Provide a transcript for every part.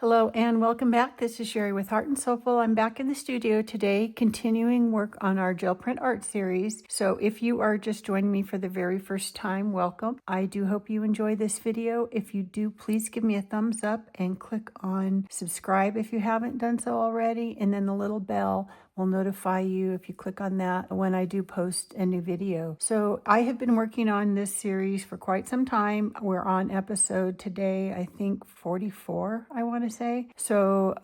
Hello and welcome back. This is Sherry with Heart and Soulful. I'm back in the studio today, continuing work on our gel print art series. So if you are just joining me for the very first time, welcome. I do hope you enjoy this video. If you do, please give me a thumbs up and click on subscribe if you haven't done so already. And then the little bell will notify you if you click on that when I do post a new video. So I have been working on this series for quite some time. We're on episode today, I think 44, I want to say. So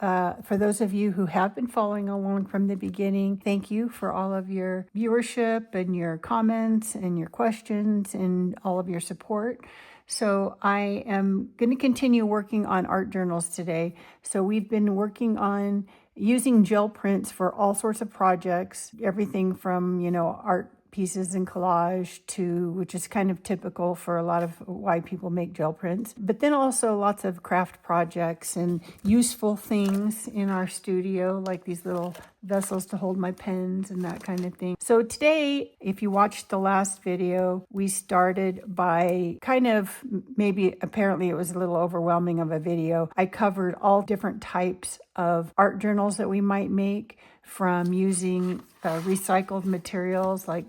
for those of you who have been following along from the beginning, thank you for all of your viewership and your comments and your questions and all of your support. So I am going to continue working on art journals today. So we've been working on using gel prints for all sorts of projects, everything from, art pieces and collage to, which is kind of typical for a lot of why people make gel prints, but then also lots of craft projects and useful things in our studio, like these little vessels to hold my pens and that kind of thing. So today, if you watched the last video, we started by apparently it was a little overwhelming of a video. I covered all different types of art journals that we might make, from using recycled materials like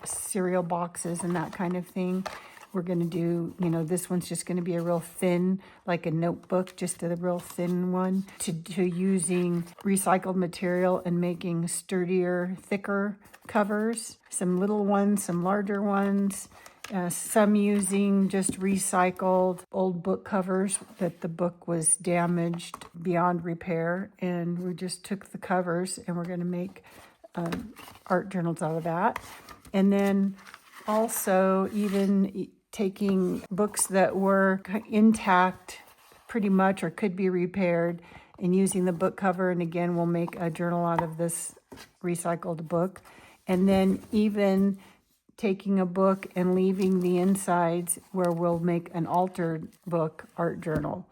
cereal boxes and that kind of thing. We're going to do, this one's just going to be a real thin, like a notebook, just a real thin one, to using recycled material and making sturdier, thicker covers. Some little ones, some larger ones. Some using just recycled old book covers that the book was damaged beyond repair, and we just took the covers and we're going to make art journals out of that. And then also even taking books that were intact pretty much or could be repaired and using the book cover, and again we'll make a journal out of this recycled book. And then even taking a book and leaving the insides where we'll make an altered book art journal.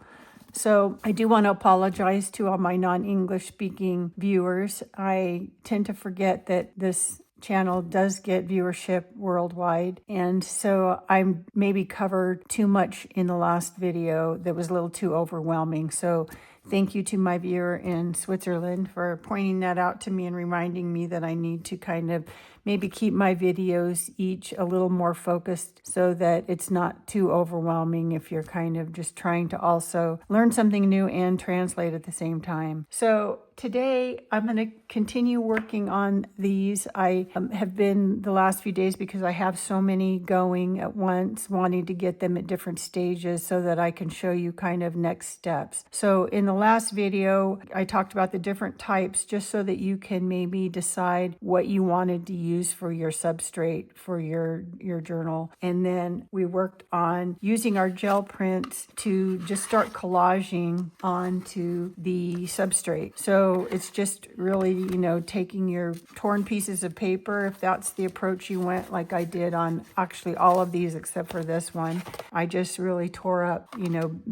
So I do want to apologize to all my non-English speaking viewers. I tend to forget that this channel does get viewership worldwide, and so I maybe covered too much in the last video that was a little too overwhelming. So thank you to my viewer in Switzerland for pointing that out to me and reminding me that I need to kind of maybe keep my videos each a little more focused so that it's not too overwhelming if you're kind of just trying to also learn something new and translate at the same time. So today I'm going to continue working on these. I have been the last few days, because I have so many going at once, wanting to get them at different stages so that I can show you kind of next steps. So in the last video, I talked about the different types just so that you can maybe decide what you wanted to use for your substrate for your journal. And then we worked on using our gel prints to just start collaging onto the substrate. So it's just really, taking your torn pieces of paper, if that's the approach you went, like I did on actually all of these except for this one. I just really tore up,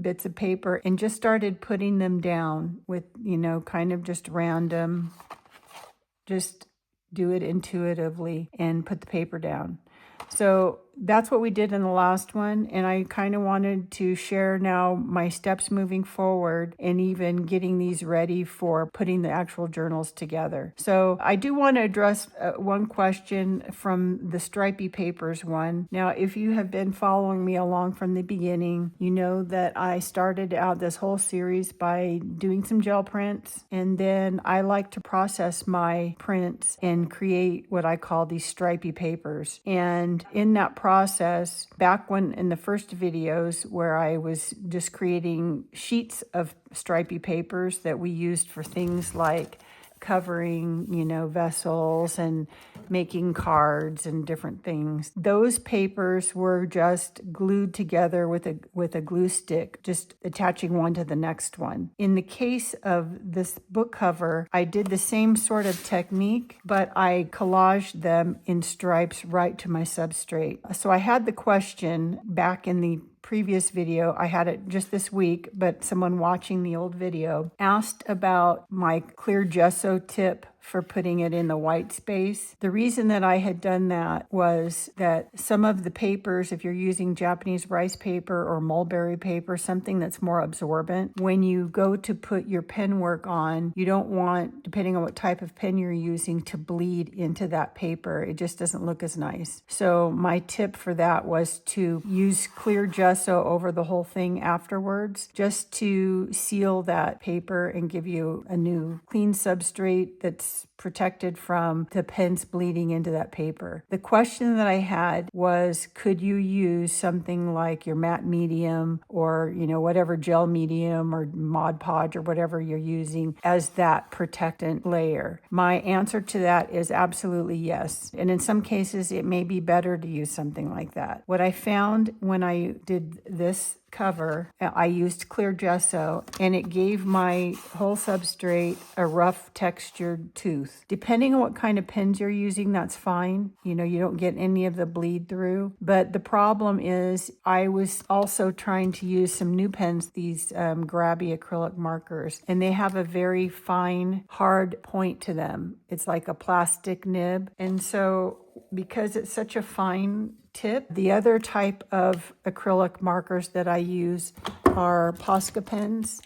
bits of paper and just started putting them down with, kind of just random, just do it intuitively and put the paper down. So that's what we did in the last one, and I kind of wanted to share now my steps moving forward and even getting these ready for putting the actual journals together. So I do want to address one question from the stripy papers one. Now, if you have been following me along from the beginning, you know that I started out this whole series by doing some gel prints, and then I like to process my prints and create what I call these stripy papers. And in that process, back when in the first videos where I was just creating sheets of stripy papers that we used for things like covering, vessels and making cards and different things. Those papers were just glued together with a glue stick, just attaching one to the next one. In the case of this book cover, I did the same sort of technique, but I collaged them in stripes right to my substrate. So I had the question back in the previous video, I had it just this week, but someone watching the old video asked about my clear gesso tip for putting it in the white space. The reason that I had done that was that some of the papers, if you're using Japanese rice paper or mulberry paper, something that's more absorbent, when you go to put your pen work on, you don't want, depending on what type of pen you're using, to bleed into that paper. It just doesn't look as nice. So my tip for that was to use clear gesso over the whole thing afterwards, just to seal that paper and give you a new clean substrate that's protected from the pens bleeding into that paper. The question that I had was, could you use something like your matte medium or, whatever gel medium or Mod Podge or whatever you're using as that protectant layer? My answer to that is absolutely yes. And in some cases, it may be better to use something like that. What I found when I did this cover, I used clear gesso, and it gave my whole substrate a rough textured tooth. Depending on what kind of pens you're using, that's fine. You don't get any of the bleed through. But the problem is I was also trying to use some new pens, these Grabby acrylic markers, and they have a very fine, hard point to them. It's like a plastic nib. And so because it's such a fine tip, the other type of acrylic markers that I use are Posca pens,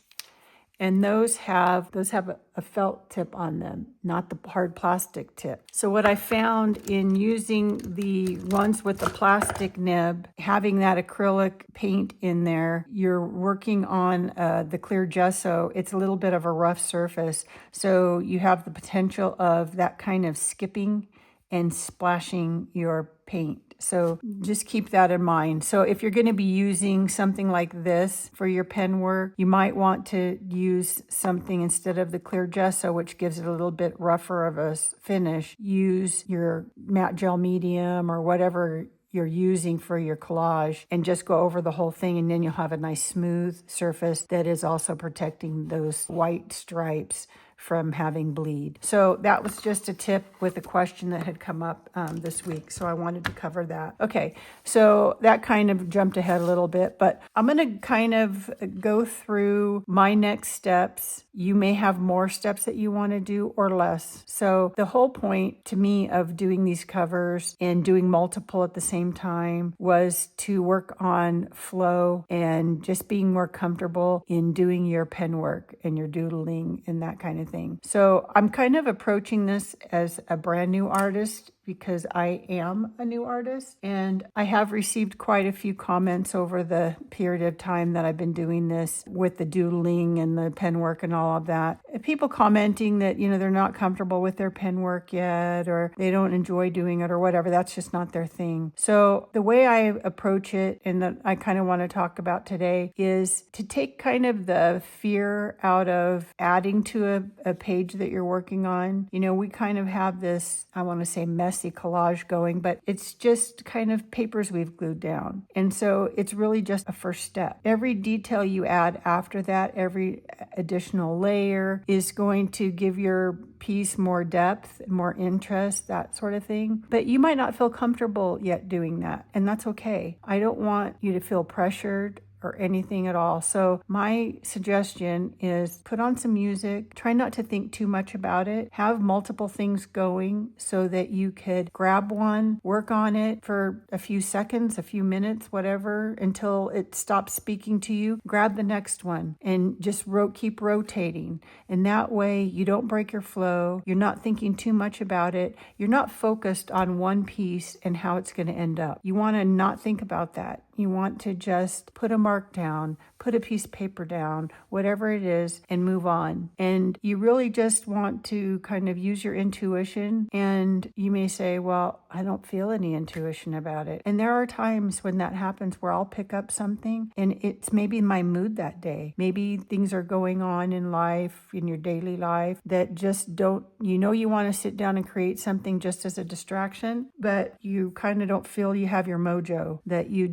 and those have a felt tip on them, not the hard plastic tip. So what I found in using the ones with the plastic nib, having that acrylic paint in there, you're working on the clear gesso. It's a little bit of a rough surface, so you have the potential of that kind of skipping and splashing your paint. So just keep that in mind. So if you're going to be using something like this for your pen work, you might want to use something instead of the clear gesso, which gives it a little bit rougher of a finish. Use your matte gel medium or whatever you're using for your collage and just go over the whole thing, and then you'll have a nice smooth surface that is also protecting those white stripes from having bleed. So that was just a tip with a question that had come up this week. So I wanted to cover that. Okay, so that kind of jumped ahead a little bit, but I'm going to kind of go through my next steps. You may have more steps that you want to do or less. So the whole point to me of doing these covers and doing multiple at the same time was to work on flow and just being more comfortable in doing your pen work and your doodling and that kind of thing. So I'm kind of approaching this as a brand new artist because I am a new artist, and I have received quite a few comments over the period of time that I've been doing this with the doodling and the pen work and all of that. People commenting that, they're not comfortable with their pen work yet, or they don't enjoy doing it or whatever. That's just not their thing. So the way I approach it, and that I kind of want to talk about today, is to take kind of the fear out of adding to a page that you're working on. We kind of have this, I want to say, messy collage going, but it's just kind of papers we've glued down. And so it's really just a first step. Every detail you add after that, every additional layer is going to give your piece more depth, more interest, that sort of thing. But you might not feel comfortable yet doing that, and that's okay. I don't want you to feel pressured or anything at all. So my suggestion is put on some music, try not to think too much about it, have multiple things going so that you could grab one, work on it for a few seconds, a few minutes, whatever, until it stops speaking to you. Grab the next one and just keep rotating. And that way you don't break your flow. You're not thinking too much about it. You're not focused on one piece and how it's going to end up. You want to not think about that. You want to just put a mark down, put a piece of paper down, whatever it is, and move on. And you really just want to kind of use your intuition. And you may say, well, I don't feel any intuition about it. And there are times when that happens where I'll pick up something and it's maybe my mood that day. Maybe things are going on in life, in your daily life, that just don't, you want to sit down and create something just as a distraction, but you kind of don't feel you have your mojo, that you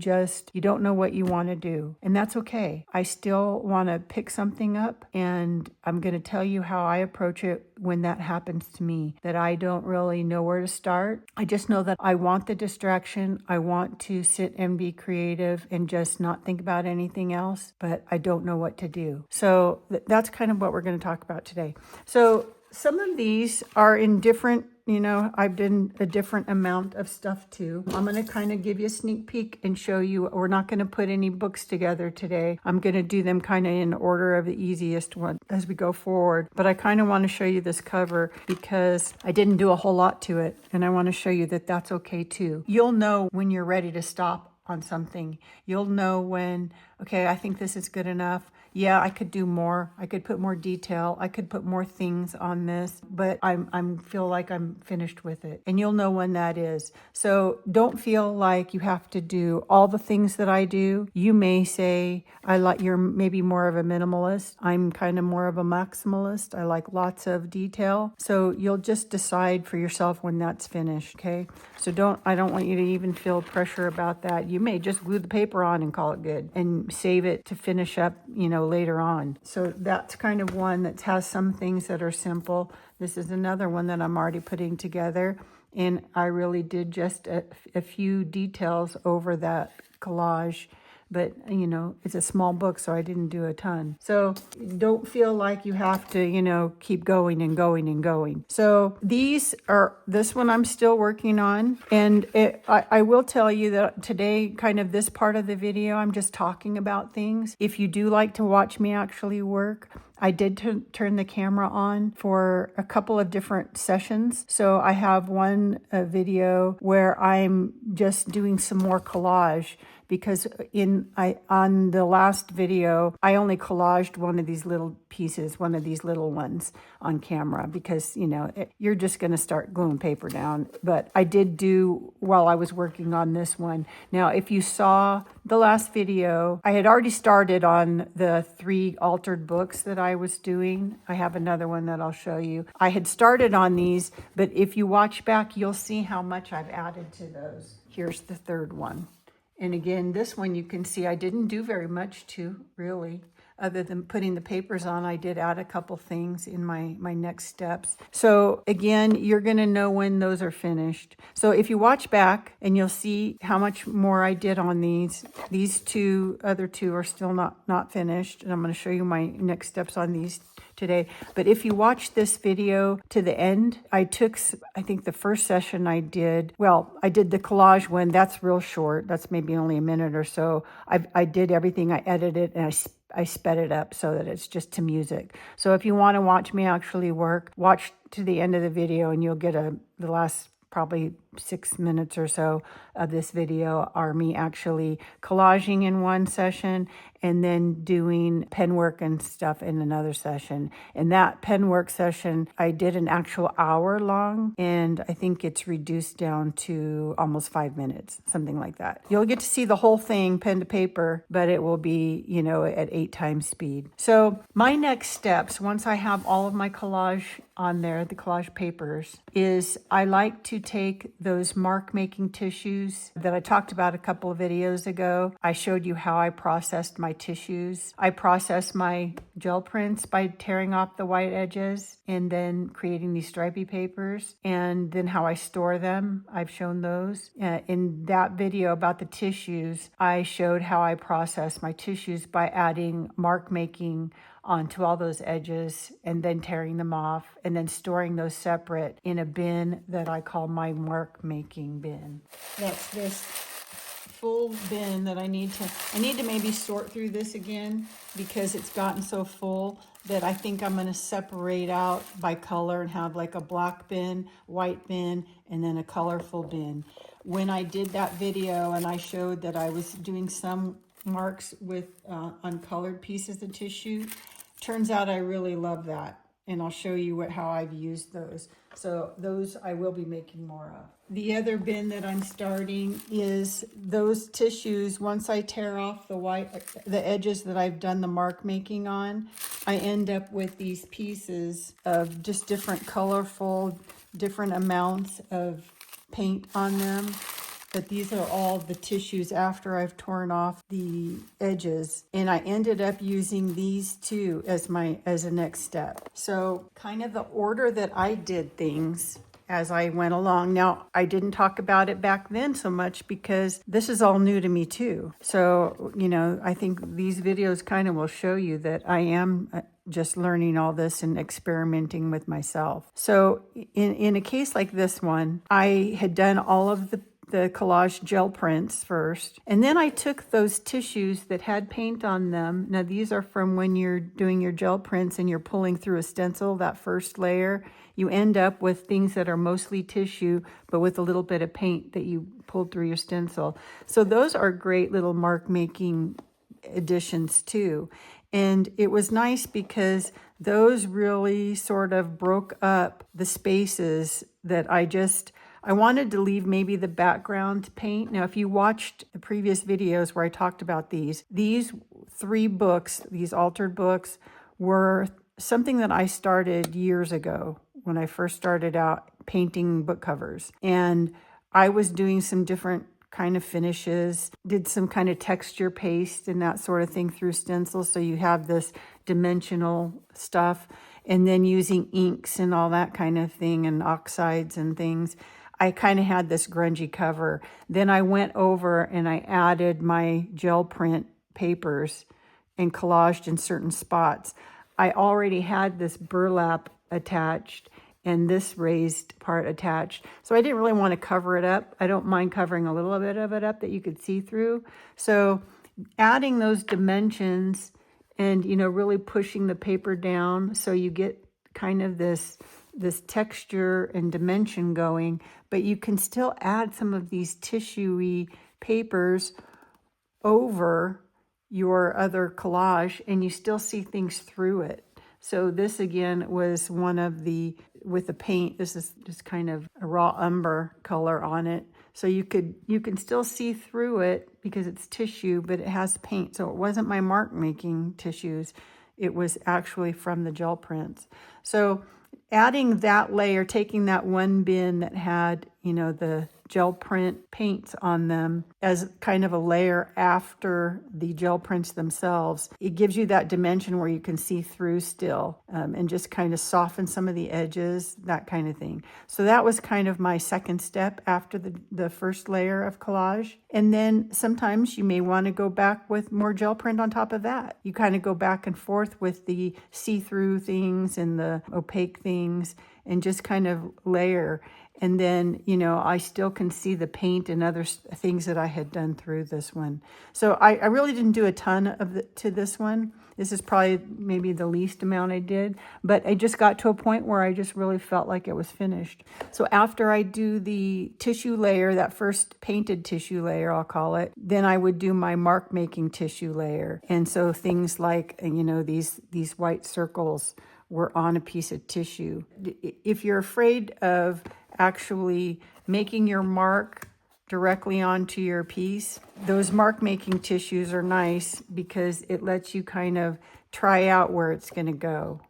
don't know what you want to do. And that's okay. I still want to pick something up, and I'm going to tell you how I approach it when that happens to me, that I don't really know where to start. I just know that I want the distraction. I want to sit and be creative and just not think about anything else, but I don't know what to do. So that's kind of what we're going to talk about today. So some of these are in different, I've done a different amount of stuff too. I'm going to kind of give you a sneak peek and show you, we're not going to put any books together today. I'm going to do them kind of in order of the easiest one as we go forward. But I kind of want to show you this cover because I didn't do a whole lot to it. And I want to show you that that's okay too. You'll know when you're ready to stop on something. You'll know when, okay, I think this is good enough. Yeah, I could do more. I could put more detail. I could put more things on this, but I'm feel like I'm finished with it. And you'll know when that is. So don't feel like you have to do all the things that I do. You may say, you're maybe more of a minimalist. I'm kind of more of a maximalist. I like lots of detail. So you'll just decide for yourself when that's finished, okay? So I don't want you to even feel pressure about that. You may just glue the paper on and call it good and save it to finish up, later on. So that's kind of one that has some things that are simple. This is another one that I'm already putting together. And I really did just a few details over that collage. But, it's a small book, so I didn't do a ton. So don't feel like you have to, keep going and going and going. So this one I'm still working on. And I will tell you that today, kind of this part of the video, I'm just talking about things. If you do like to watch me actually work, I did turn the camera on for a couple of different sessions. So I have one video where I'm just doing some more collage, because on the last video, I only collaged one of these little pieces, one of these little ones on camera, because, you're just going to start gluing paper down. But I did do while I was working on this one. Now, if you saw the last video, I had already started on the 3 altered books that I was doing. I have another one that I'll show you. I had started on these, but if you watch back, you'll see how much I've added to those. Here's the 3rd one. And again, this one you can see I didn't do very much to, really. Other than putting the papers on, I did add a couple things in my next steps. So again, you're going to know when those are finished. So if you watch back, and you'll see how much more I did on these. These other two are still not finished. And I'm going to show you my next steps on these today. But if you watch this video to the end, I think the first session I did the collage one. That's real short. That's maybe only a minute or so. I did everything. I edited and I sped it up so that it's just to music. So if you want to watch me actually work, watch to the end of the video and you'll get the last probably 6 minutes or so of this video are me actually collaging in one session and then doing pen work and stuff in another session. And that pen work session, I did an actual hour long, and I think it's reduced down to almost 5 minutes, something like that. You'll get to see the whole thing pen to paper, but it will be, at 8 times speed. So my next steps, once I have all of my collage on there, the collage papers, is I like to take those mark making tissues that I talked about a couple of videos ago. I showed you how I processed my tissues. I process my gel prints by tearing off the white edges and then creating these stripy papers, and then how I store them. I've shown those. In that video about the tissues, I showed how I process my tissues by adding mark making onto all those edges and then tearing them off and then storing those separate in a bin that I call my mark making bin. That's this full bin that I need to maybe sort through this again because it's gotten so full that I think I'm going to separate out by color and have like a black bin, white bin, and then a colorful bin. When I did that video and I showed that I was doing some marks with uncolored pieces of tissue, turns out I really love that, and I'll show you how I've used those. So those I will be making more of. The other bin that I'm starting is those tissues. Once I tear off the edges that I've done the mark making on, I end up with these pieces of just different colorful, different amounts of paint on them. But these are all the tissues after I've torn off the edges. And I ended up using these two as a next step. So kind of the order that I did things as I went along. Now, I didn't talk about it back then so much because this is all new to me too. So, I think these videos kind of will show you that I am just learning all this and experimenting with myself. So in a case like this one, I had done all of the collage gel prints first. And then I took those tissues that had paint on them. Now these are from when you're doing your gel prints and you're pulling through a stencil, that first layer. You end up with things that are mostly tissue, but with a little bit of paint that you pulled through your stencil. So those are great little mark making additions too. And it was nice because those really sort of broke up the spaces that I wanted to leave maybe the background paint. Now, if you watched the previous videos where I talked about these 3 books, these altered books, were something that I started years ago when I first started out painting book covers. And I was doing some different kind of finishes, did some kind of texture paste and that sort of thing through stencils. So you have this dimensional stuff, and then using inks and all that kind of thing and oxides and things. I kind of had this grungy cover. Then I went over and I added my gel print papers and collaged in certain spots. I already had this burlap attached and this raised part attached. So I didn't really want to cover it up. I don't mind covering a little bit of it up that you could see through. So adding those dimensions and, really pushing the paper down so you get kind of this texture and dimension going, but you can still add some of these tissuey papers over your other collage and you still see things through it. So this again was one of with the paint, this is just kind of a raw umber color on it. So you can still see through it because it's tissue, but it has paint. So it wasn't my mark making tissues. It was actually from the gel prints. So adding that layer, taking that one bin that had, the gel print paints on them as kind of a layer after the gel prints themselves, it gives you that dimension where you can see through still and just kind of soften some of the edges, that kind of thing. So that was kind of my second step after the first layer of collage. And then sometimes you may want to go back with more gel print on top of that. You kind of go back and forth with the see-through things and the opaque things and just kind of layer. And then, I still can see the paint and other things that I had done through this one. So I really didn't do a ton to this one. This is probably maybe the least amount I did, but I just got to a point where I just really felt like it was finished. So after I do the tissue layer, that first painted tissue layer, I'll call it, then I would do my mark making tissue layer. And so things like, these white circles were on a piece of tissue. If you're afraid of actually making your mark directly onto your piece, those mark making tissues are nice because it lets you kind of try out where it's going to go.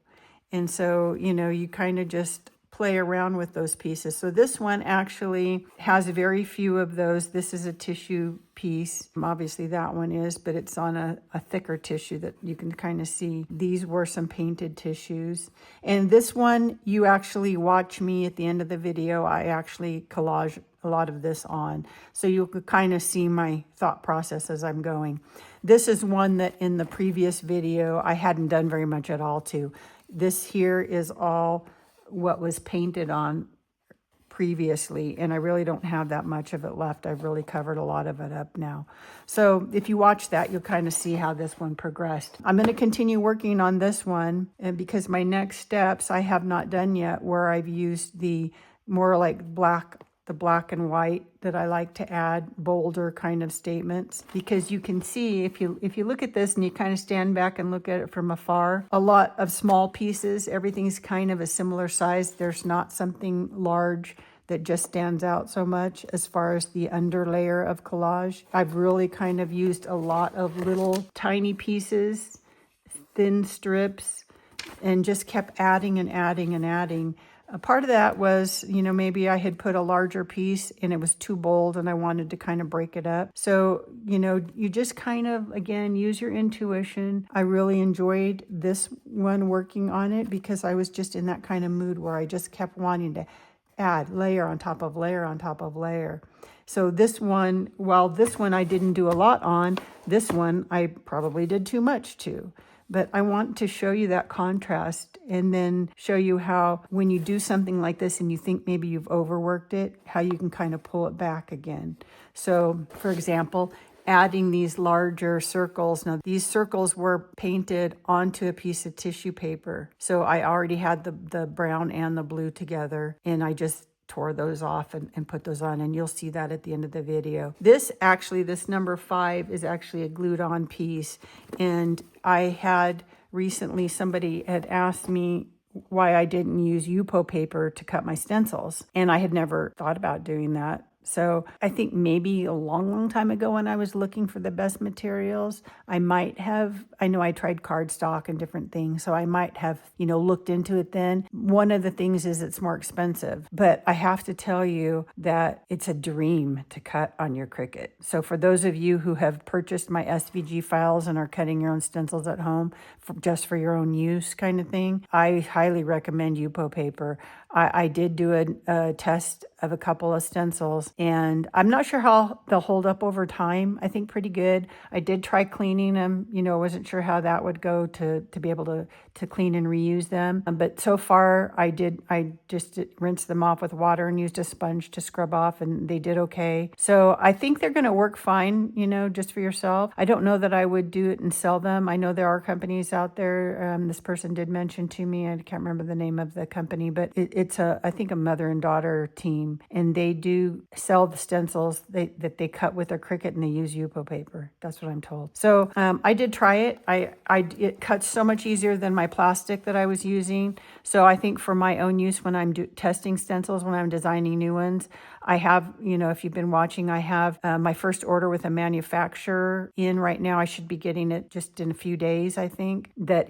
And so, you kind of just play around with those pieces. So this one actually has very few of those. This is a tissue piece. Obviously that one is, but it's on a thicker tissue that you can kind of see. These were some painted tissues. And this one, you actually watch me at the end of the video. I actually collage a lot of this on. So you could kind of see my thought process as I'm going. This is one that in the previous video, I hadn't done very much at all to. This here is all what was painted on previously, and I really don't have that much of it left. I've really covered a lot of it up now. So if you watch that, you'll kind of see how this one progressed. I'm going to continue working on this one, and because my next steps I have not done yet, where I've used the more like the black and white that I like to add bolder kind of statements, because you can see if you look at this and you kind of stand back and look at it from afar, a lot of small pieces, everything's kind of a similar size. There's not something large that just stands out so much as far as the underlayer of collage. I've really kind of used a lot of little tiny pieces, thin strips, and just kept adding and adding and adding. A part of that was, maybe I had put a larger piece and it was too bold and I wanted to kind of break it up. So, you just kind of, again, use your intuition. I really enjoyed this one working on it because I was just in that kind of mood where I just kept wanting to add layer on top of layer on top of layer. So this one, while this one I didn't do a lot on, this one I probably did too much to. But I want to show you that contrast and then show you how when you do something like this and you think maybe you've overworked it, how you can kind of pull it back again. So for example, adding these larger circles. Now these circles were painted onto a piece of tissue paper. So I already had the brown and the blue together, and I just tore those off and put those on, and you'll see that at the end of the video. This number 5 is actually a glued on piece, and I had recently, somebody had asked me why I didn't use Yupo paper to cut my stencils, and I had never thought about doing that. So I think maybe a long time ago when I was looking for the best materials, I know I tried cardstock and different things, so I might have, looked into it then. One of the things is it's more expensive, but I have to tell you that it's a dream to cut on your Cricut. So for those of you who have purchased my SVG files and are cutting your own stencils at home just for your own use kind of thing, I highly recommend Yupo paper. I did do a test of a couple of stencils, and I'm not sure how they'll hold up over time. I think pretty good. I did try cleaning them. I wasn't sure how that would go to be able to clean and reuse them. But so far, I just rinsed them off with water and used a sponge to scrub off, and they did okay. So I think they're going to work fine, just for yourself. I don't know that I would do it and sell them. I know there are companies out there. This person did mention to me, I can't remember the name of the company, but it's I think a mother and daughter team, and they do sell the stencils that they cut with their Cricut, and they use Yupo paper. That's what I'm told. So I did try it. It cuts so much easier than my plastic that I was using. So I think for my own use when I'm testing stencils, when I'm designing new ones, I have, if you've been watching, I have my first order with a manufacturer in right now. I should be getting it just in a few days, I think. That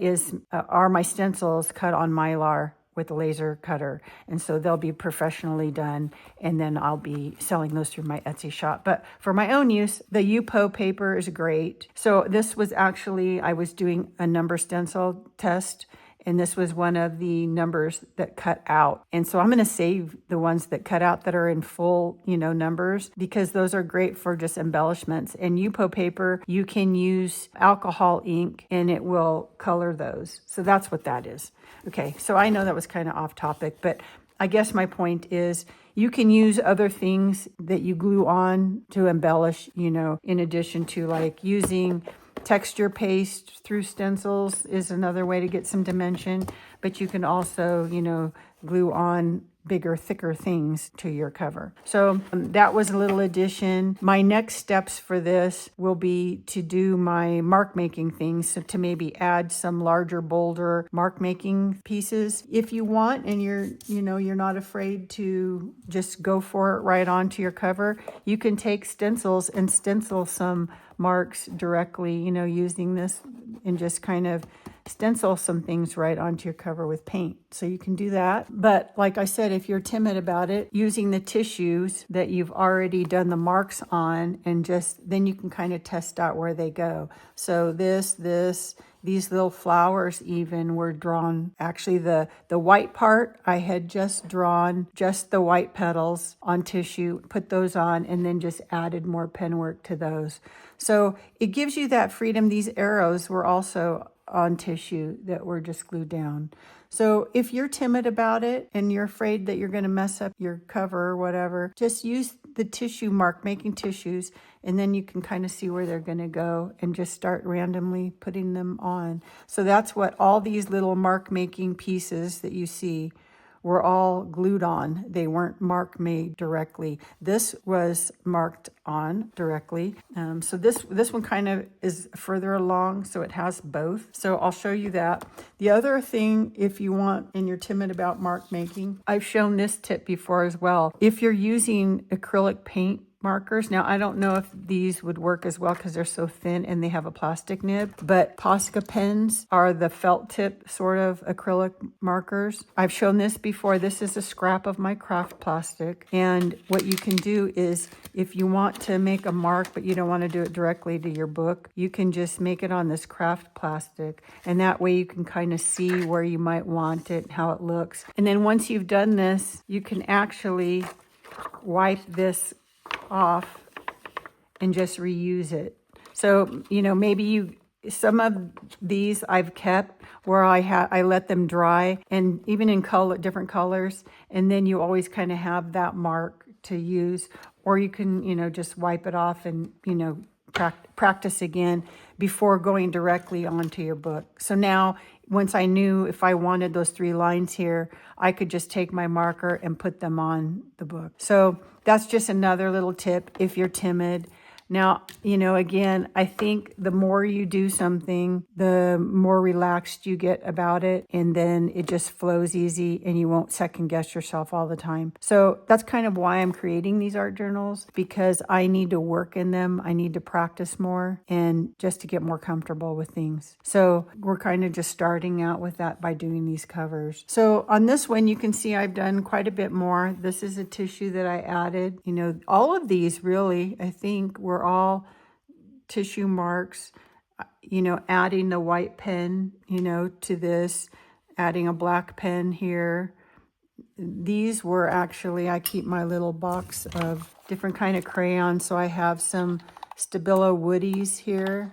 are my stencils cut on Mylar with a laser cutter, and so they'll be professionally done, and then I'll be selling those through my Etsy shop. But for my own use, the Yupo paper is great. So this was actually, I was doing a number stencil test, and this was one of the numbers that cut out. And so I'm going to save the ones that cut out that are in full, numbers, because those are great for just embellishments. And Yupo paper, you can use alcohol ink and it will color those. So that's what that is. Okay, so I know that was kind of off topic, but I guess my point is you can use other things that you glue on to embellish, in addition to like using texture paste through stencils is another way to get some dimension, but you can also, glue on bigger, thicker things to your cover. So that was a little addition. My next steps for this will be to do my mark making things, so to maybe add some larger, bolder mark making pieces. If you want, and you're not afraid to just go for it right onto your cover, you can take stencils and stencil some marks directly, using this, and just kind of stencil some things right onto your cover with paint. So you can do that. But like I said, if you're timid about it, using the tissues that you've already done the marks on, and then you can kind of test out where they go. So these little flowers even were drawn. Actually, the white part, I had just drawn just the white petals on tissue, put those on, and then just added more pen work to those. So it gives you that freedom. These arrows were also on tissue that were just glued down. So if you're timid about it and you're afraid that you're going to mess up your cover or whatever, just use the tissue mark making tissues, and then you can kind of see where they're going to go and just start randomly putting them on. So that's what all these little mark making pieces that you see were all glued on. They weren't mark made directly. This was marked on directly. So this one kind of is further along, so it has both. So I'll show you that. The other thing, if you want and you're timid about mark making, I've shown this tip before as well. If you're using acrylic paint markers. Now, I don't know if these would work as well because they're so thin and they have a plastic nib, but Posca pens are the felt tip sort of acrylic markers. I've shown this before. This is a scrap of my craft plastic. And what you can do is, if you want to make a mark, but you don't want to do it directly to your book, you can just make it on this craft plastic. And that way you can kind of see where you might want it, how it looks. And then once you've done this, you can actually wipe this off and just reuse it. So, maybe some of these I've kept where I let them dry, and even in different colors, and then you always kind of have that mark to use, or you can, just wipe it off and, practice again before going directly onto your book. So now, once I knew if I wanted those 3 lines here, I could just take my marker and put them on the book. So that's just another little tip if you're timid. Now, again, I think the more you do something, the more relaxed you get about it, and then it just flows easy and you won't second guess yourself all the time. So that's kind of why I'm creating these art journals, because I need to work in them. I need to practice more and just to get more comfortable with things. So we're kind of just starting out with that by doing these covers. So on this one, you can see I've done quite a bit more. This is a tissue that I added. All of these really, I think, were all tissue marks, adding the white pen, to this, adding a black pen here. These were actually, I keep my little box of different kind of crayons. So I have some Stabilo Woodies here,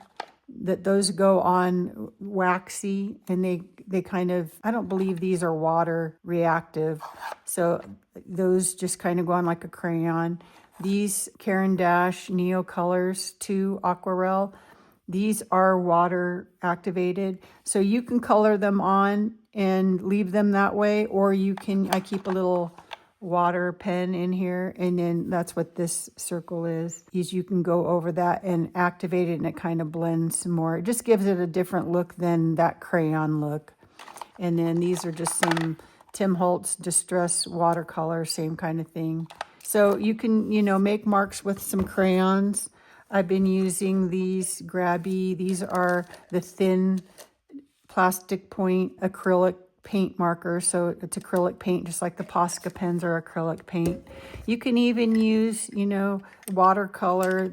those go on waxy, and they kind of, I don't believe these are water reactive. So those just kind of go on like a crayon. These Caran d'Ache Neo Colors 2 Aquarelle, these are water activated. So you can color them on and leave them that way, or I keep a little water pen in here, and then that's what this circle is you can go over that and activate it, and it kind of blends some more. It just gives it a different look than that crayon look. And then these are just some Tim Holtz Distress watercolor, same kind of thing. So you can, make marks with some crayons. I've been using these Grabby. These are the thin plastic point acrylic paint marker. So it's acrylic paint, just like the Posca pens are acrylic paint. You can even use, watercolor.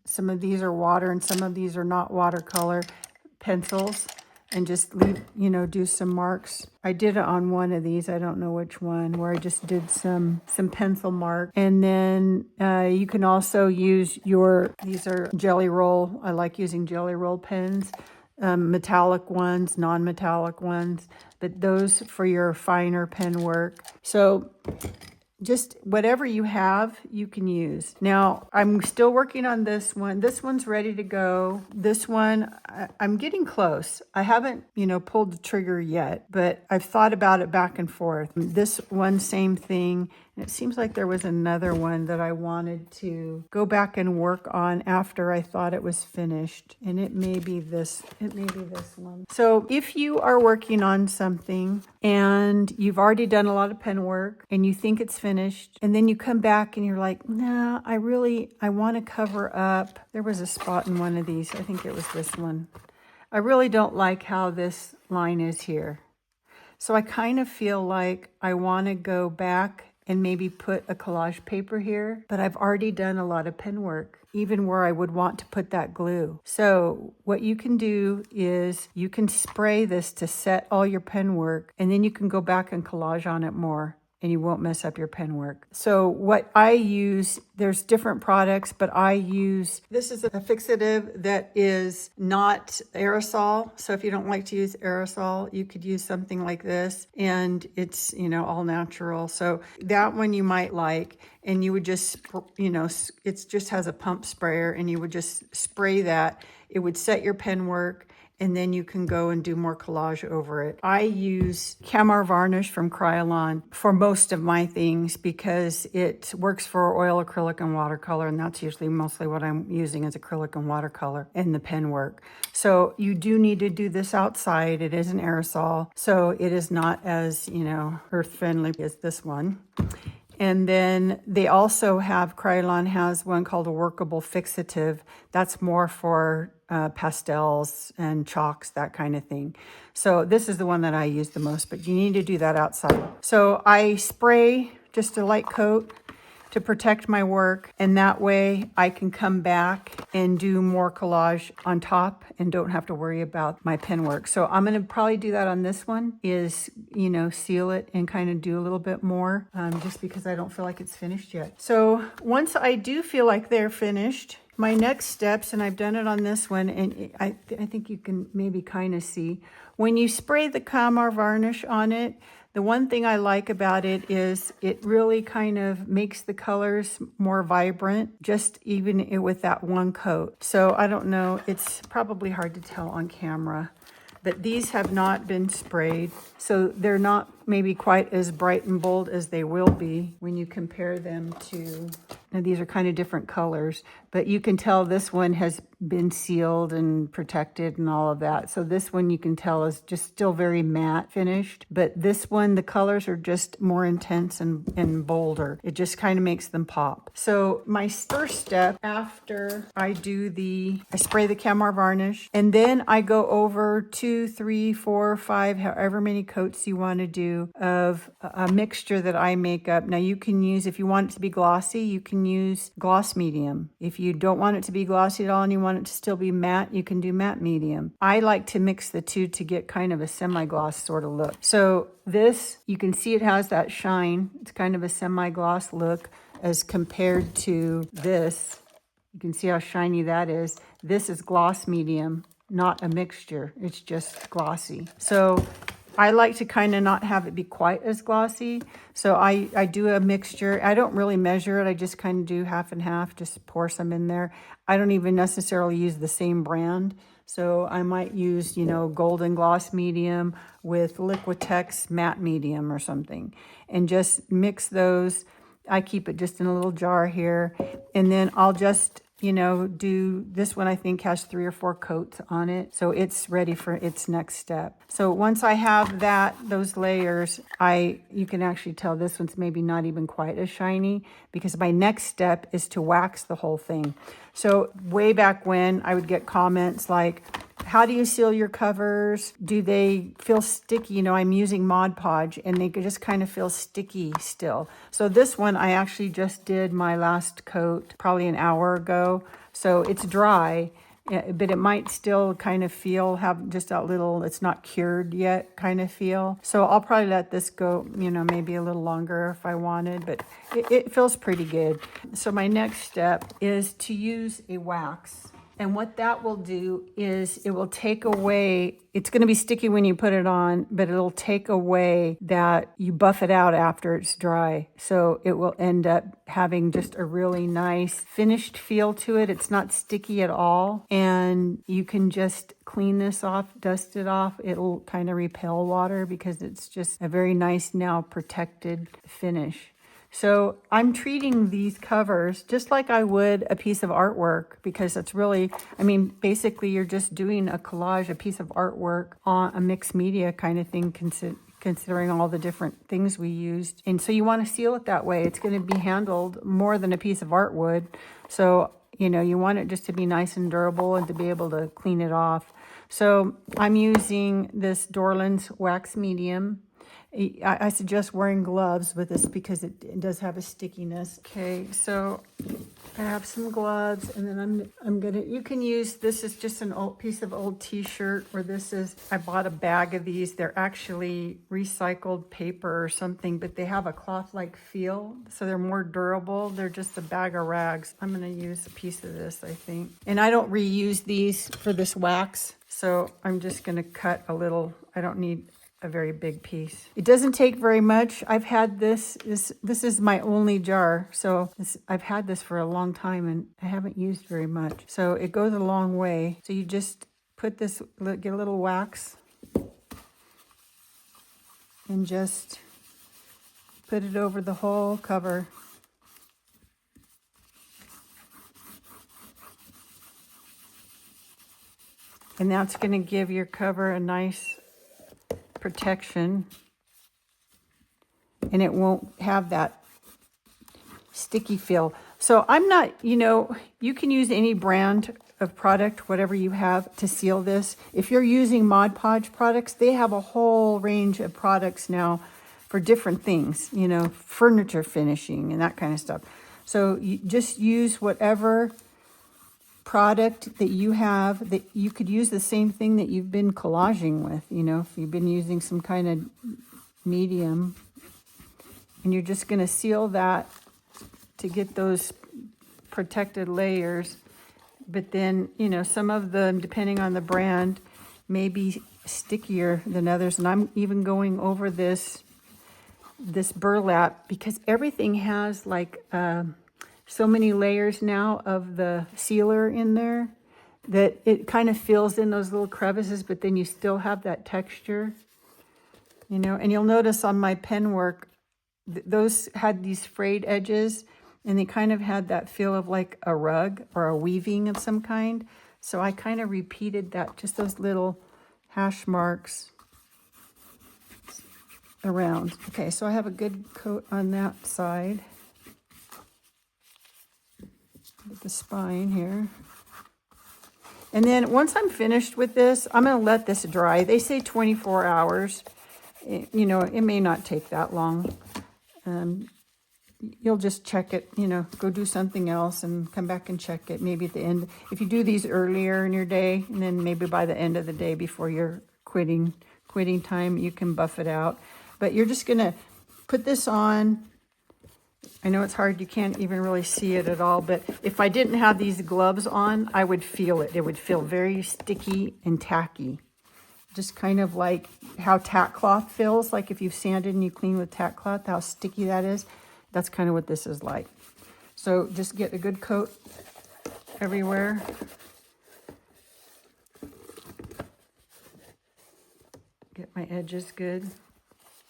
Some of these are water and some of these are not watercolor pencils, and just leave, do some marks. I did it on one of these, I don't know which one, where I just did some pencil mark. And then you can also use these are Jelly Roll. I like using Jelly Roll pens, metallic ones, non-metallic ones, but those for your finer pen work. So just whatever you have, you can use. Now, I'm still working on this one. This one's ready to go. This one, I'm getting close. I haven't, pulled the trigger yet, but I've thought about it back and forth. This one, same thing. And it seems like there was another one that I wanted to go back and work on after I thought it was finished. And it may be this one. So if you are working on something and you've already done a lot of pen work and you think it's finished, and then you come back and you're like, nah, I want to cover up. There was a spot in one of these. I think it was this one. I really don't like how this line is here. So I kind of feel like I want to go back and maybe put a collage paper here, but I've already done a lot of pen work, even where I would want to put that glue. So what you can do is you can spray this to set all your pen work, and then you can go back and collage on it more, and you won't mess up your pen work. So what I use, there's different products, but this is a fixative that is not aerosol. So if you don't like to use aerosol, you could use something like this, and it's, all natural. So that one you might like, and you would just, it just has a pump sprayer, and you would just spray that. It would set your pen work, and then you can go and do more collage over it. I use Camar Varnish from Krylon for most of my things because it works for oil, acrylic, and watercolor, and that's usually mostly what I'm using is acrylic and watercolor in the pen work. So you do need to do this outside. It is an aerosol, so it is not as, earth-friendly as this one. And then they also Krylon has one called a workable fixative. That's more for pastels and chalks, that kind of thing. So this is the one that I use the most, but you need to do that outside. So I spray just a light coat to protect my work, and that way I can come back and do more collage on top and don't have to worry about my pen work. So I'm going to probably do that on this one is, seal it and kind of do a little bit more just because I don't feel like it's finished yet. So once I do feel like they're finished, My next steps, and I've done it on this one, and I think you can maybe kind of see, when you spray the Camar varnish on it, the one thing I like about it is it really kind of makes the colors more vibrant, just even with that one coat. So I don't know, it's probably hard to tell on camera, but these have not been sprayed, so they're not maybe quite as bright and bold as they will be when you compare them to, now these are kind of different colors, but you can tell this one has been sealed and protected and all of that. So this one you can tell is just still very matte finished, but this one, the colors are just more intense and bolder. It just kind of makes them pop. So my first step after I spray the Camar varnish, and then I go over 2, 3, 4, 5, however many coats you want to do of a mixture that I make up. Now you can use, if you want it to be glossy, you can use gloss medium. If you don't want it to be glossy at all and you want it to still be matte, you can do matte medium. I like to mix the two to get kind of a semi-gloss sort of look. So this, you can see it has that shine. It's kind of a semi-gloss look as compared to this. You can see how shiny that is. This is gloss medium, not a mixture. It's just glossy. So I like to kind of not have it be quite as glossy. So I do a mixture. I don't really measure it. I just kind of do half and half, just pour some in there. I don't even necessarily use the same brand. So I might use, Golden Gloss Medium with Liquitex Matte Medium or something. And just mix those. I keep it just in a little jar here. And then I'll just do this one. I think has 3 or 4 coats on it, so it's ready for its next step. So once I have those layers, you can actually tell this one's maybe not even quite as shiny, because my next step is to wax the whole thing. So way back when, I would get comments like, how do you seal your covers? Do they feel sticky? I'm using Mod Podge, and they just kind of feel sticky still. So this one, I actually just did my last coat probably an hour ago. So it's dry, but it might still kind of have just that little, it's not cured yet kind of feel. So I'll probably let this go, maybe a little longer if I wanted, but it feels pretty good. So my next step is to use a wax. And what that will do is it will take away, it's going to be sticky when you put it on, but it'll take away that you buff it out after it's dry. So it will end up having just a really nice finished feel to it. It's not sticky at all. And you can just clean this off, dust it off. It'll kind of repel water because it's just a very nice now protected finish. So I'm treating these covers just like I would a piece of artwork, because it's really, basically you're just doing a collage, a piece of artwork on a mixed media kind of thing, considering all the different things we used. And so you want to seal it that way. It's going to be handled more than a piece of art would. So, you want it just to be nice and durable and to be able to clean it off. So I'm using this Dorland's Wax Medium. I suggest wearing gloves with this because it does have a stickiness. Okay, so I have some gloves, and then I'm gonna, you can use, this is just an old piece of old t-shirt, or I bought a bag of these. They're actually recycled paper or something, but they have a cloth-like feel, so they're more durable. They're just a bag of rags. I'm gonna use a piece of this, I think. And I don't reuse these for this wax, so I'm just gonna cut a little. I don't need a very big piece. It doesn't take very much. I've had this is my only jar. So I've had this for a long time and I haven't used very much. So it goes a long way. So you just put this, get a little wax and just put it over the whole cover. And that's going to give your cover a nice protection, and it won't have that sticky feel. So I'm not, you can use any brand of product, whatever you have, to seal this. If you're using Mod Podge products, they have a whole range of products now for different things, furniture finishing and that kind of stuff. So you just use whatever product that you have, that you could use the same thing that you've been collaging with, if you've been using some kind of medium, and you're just going to seal that to get those protected layers. But then, you know, some of them, depending on the brand, may be stickier than others. And I'm even going over this burlap because everything has like so many layers now of the sealer in there that it kind of fills in those little crevices, but then you still have that texture, you know. And you'll notice on my pen work, those had these frayed edges, and they kind of had that feel of like a rug or a weaving of some kind. So I kind of repeated that, just those little hash marks around. Okay, so I have a good coat on that side with the spine here. And then once I'm finished with this, I'm going to let this dry. They say 24 hours. You know, it may not take that long. You'll just check it, you know, go do something else and come back and check it maybe at the end. If you do these earlier in your day, and then maybe by the end of the day before your quitting time, you can buff it out. But you're just going to put this on. I know it's hard, you can't even really see it at all, but if I didn't have these gloves on, I would feel it. It would feel very sticky and tacky. Just kind of like how tack cloth feels, like if you've sanded and you clean with tack cloth, how sticky that is. That's kind of what this is like. So just get a good coat everywhere. Get my edges good.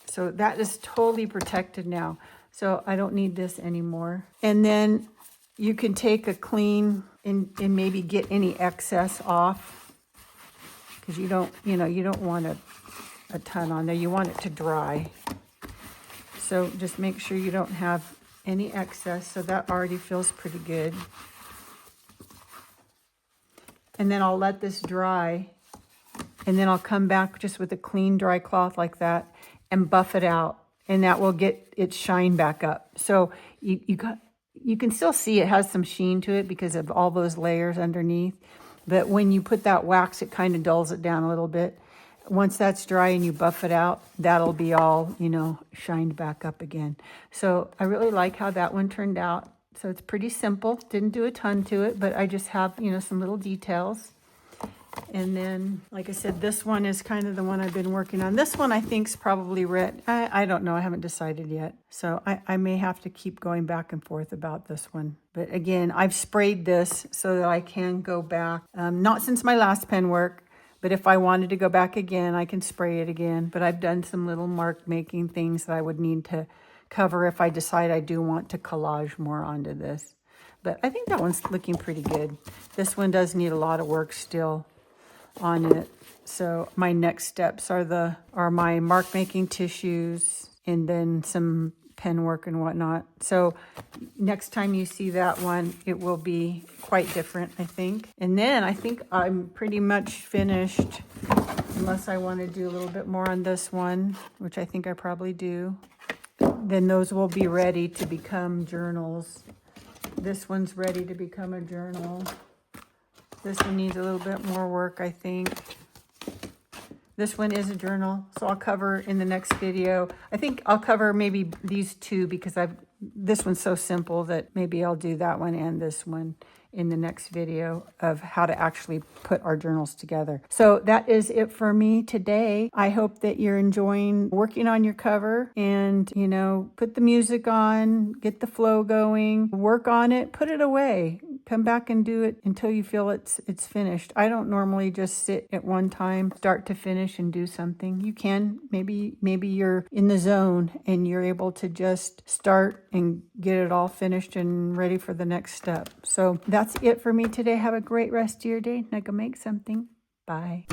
So that is totally protected now. So I don't need this anymore. And then you can take a clean and maybe get any excess off, because you don't want a ton on there. You want it to dry. So just make sure you don't have any excess. So that already feels pretty good. And then I'll let this dry. And then I'll come back just with a clean, dry cloth like that and buff it out. And that will get its shine back up. So you can still see it has some sheen to it because of all those layers underneath. But when you put that wax, it kind of dulls it down a little bit. Once that's dry and you buff it out, that'll be all, you know, shined back up again. So I really like how that one turned out. So it's pretty simple. Didn't do a ton to it, but I just have, you know, some little details. And then, like I said, this one is kind of the one I've been working on. This one I think is probably red. I don't know. I haven't decided yet. So I may have to keep going back and forth about this one. But again, I've sprayed this so that I can go back. Not since my last pen work, but if I wanted to go back again, I can spray it again. But I've done some little mark making things that I would need to cover if I decide I do want to collage more onto this. But I think that one's looking pretty good. This one does need a lot of work still on it. So my next steps are my mark making tissues and then some pen work and whatnot. So next time you see that one, it will be quite different, I think. And then I think I'm pretty much finished, unless I want to do a little bit more on this one, which I think I probably do. Then those will be ready to become journals. This one's ready to become a journal. This one needs a little bit more work, I think. This one is a journal, so I'll cover in the next video. I think I'll cover maybe these two because this one's so simple that maybe I'll do that one and this one in the next video of how to actually put our journals together. So that is it for me today. I hope that you're enjoying working on your cover and, you know, put the music on, get the flow going, work on it, put it away. Come back and do it until you feel it's finished. I don't normally just sit at one time, start to finish and do something. You can, maybe you're in the zone and you're able to just start and get it all finished and ready for the next step. So that's it for me today. Have a great rest of your day. Now go make something. Bye.